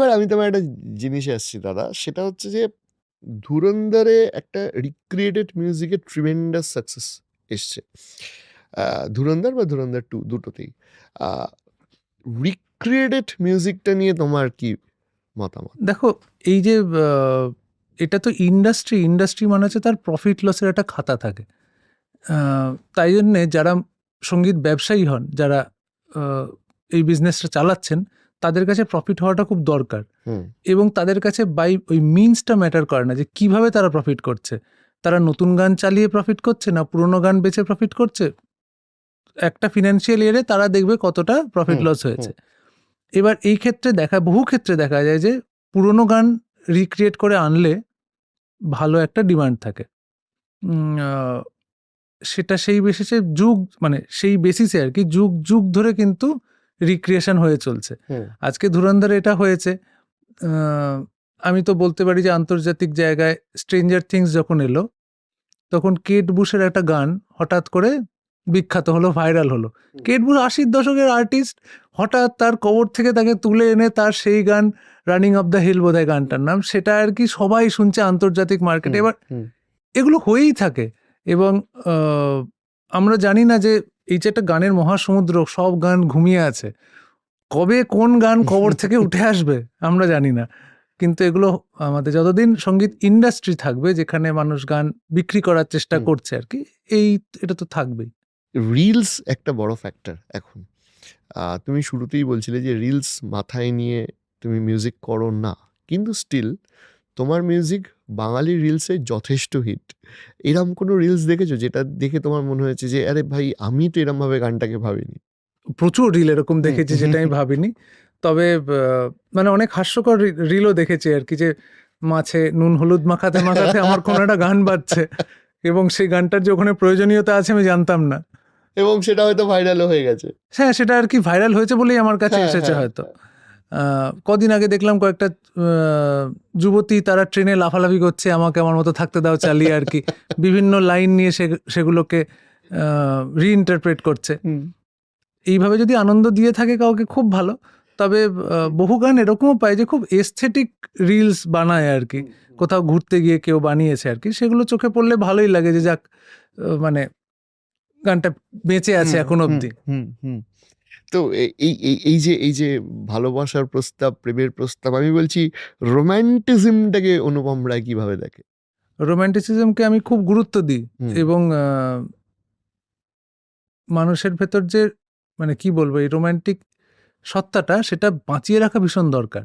এবার আমি তোমার একটা জিনিসে আসছি দাদা, সেটা হচ্ছে যে ধুরন্ধরে একটা রিক্রিয়েটেড মিউজিকের ট্রিমেন্ডাস সাকসেস এসছে, ধুরন্ধর বা ধুরন্ধর 2 দুটোতেই। রিক্রিয়েটেড মিউজিকটা নিয়ে তোমার কি মতামত? দেখো, এই যে এটা তো ইন্ডাস্ট্রি মানে হচ্ছে তার প্রফিট লসের একটা খাতা থাকে। তাই জন্যে যারা সঙ্গীত ব্যবসায়ী হন, যারা এই বিজনেসটা চালাচ্ছেন, তাদের কাছে প্রফিট হওয়াটা খুব দরকার। এবং তাদের কাছে ওই মিনসটা ম্যাটার করে না যে কিভাবে তারা প্রফিট করছে। তারা নতুন গান চালিয়ে প্রফিট করছে না পুরোনো গান বেচে প্রফিট করছে। একটা ফিনান্সিয়াল ইয়ারে তারা দেখবে কতটা প্রফিট লস হয়েছে। এবার এই ক্ষেত্রে বহু ক্ষেত্রে দেখা যায় যে পুরোনো গান রিক্রিয়েট করে আনলে ভালো একটা ডিমান্ড থাকে। সেটা সেই বেসিসে সেই বেসিসে আর কি যুগ যুগ ধরে কিন্তু রিক্রিয়েশন হয়ে চলছে। আজকে ধুরন্ধর এটা হয়েছে, আমি তো বলতে পারি যে আন্তর্জাতিক জায়গায় স্ট্রেঞ্জার থিংস যখন এলো, তখন কেট বুশের একটা গান হঠাৎ করে বিখ্যাত হলো, ভাইরাল হলো। কেট বুশ 80-র দশকের আর্টিস্ট, হঠাৎ তার কবর থেকে তাকে তুলে এনে তার সেই গান রানিং অফ দ্য হিল বোধহয় গানটার নাম, সেটা আর কি সবাই শুনছে আন্তর্জাতিক মার্কেটে। এবার এগুলো হয়েই থাকে এবং আমরা জানি না যে এই যে একটা গানের মহাসমুদ্র, সব গান ঘুমিয়ে আছে, কবে কোন গান কবর থেকে উঠে আসবে আমরা জানি না। কিন্তু এগুলো আমাদের যতদিন সঙ্গীত ইন্ডাস্ট্রি থাকবে, যেখানে মানুষ গান বিক্রি করার চেষ্টা করছে আর কি, এটা তো থাকবেই। রিলস একটা বড় ফ্যাক্টর এখন। তুমি শুরুতেই বলছিলে যে রিলস মাথায় নিয়ে তুমি মিউজিক করো না, কিন্তু স্টিল তোমার মিউজিক বাঙালি রিলসে যথেষ্ট হিট। এরম কোনো রিলস দেখেছো যেটা দেখে তোমার মনে হয়েছে যে আরে ভাই, আমি তো এরমভাবে গানটাকে ভাবিনি? প্রচুর রিল এরকম দেখেছি যেটা আমি ভাবিনি। তবে মানে অনেক হাস্যকর রিলও দেখেছি আর কি, যে মাছে নুন হলুদ মাখাতে মাখাতে আমার কোনো একটা গান বাজছে এবং সেই গানটার যে ওখানে প্রয়োজনীয়তা আছে আমি জানতাম না, এবং সেটা হয়তো ভাইরালও হয়ে গেছে। হ্যাঁ, সেটা আর কি ভাইরাল হয়েছে বলেই আমার কাছে এসেছে হয়তো। কদিন আগে দেখলাম কয়েকটা যুবতী, তারা ট্রেনে লাফালাফি করছে, আমাকে আমার মতো থাকতে দাও চালিয়ে আর কি, বিভিন্ন লাইন নিয়ে সেগুলোকে রিইন্টারপ্রেট করছে। এইভাবে যদি আনন্দ দিয়ে থাকে কাউকে, খুব ভালো। তবে বহু গান এরকমও পাই যে খুব এস্থেটিক রিলস বানায় আর কি, কোথাও ঘুরতে গিয়ে কেউ বানিয়েছে আর কি, সেগুলো চোখে পড়লে ভালোই লাগে যে যাক, মানে গানটা বেঁচে আছে এখন অবধি। তো এই যে ভালোবাসার প্রস্তাব, প্রেমের প্রস্তাব, আমি বলছি রোম্যান্টিজমটাকে অনুপম রায় কিভাবে দেখে? রোম্যান্টিসিজমকে আমি খুব গুরুত্ব দিই এবং মানুষের ভেতর যে মানে কি বলবো, এই রোম্যান্টিক সত্তাটা, সেটা বাঁচিয়ে রাখা ভীষণ দরকার।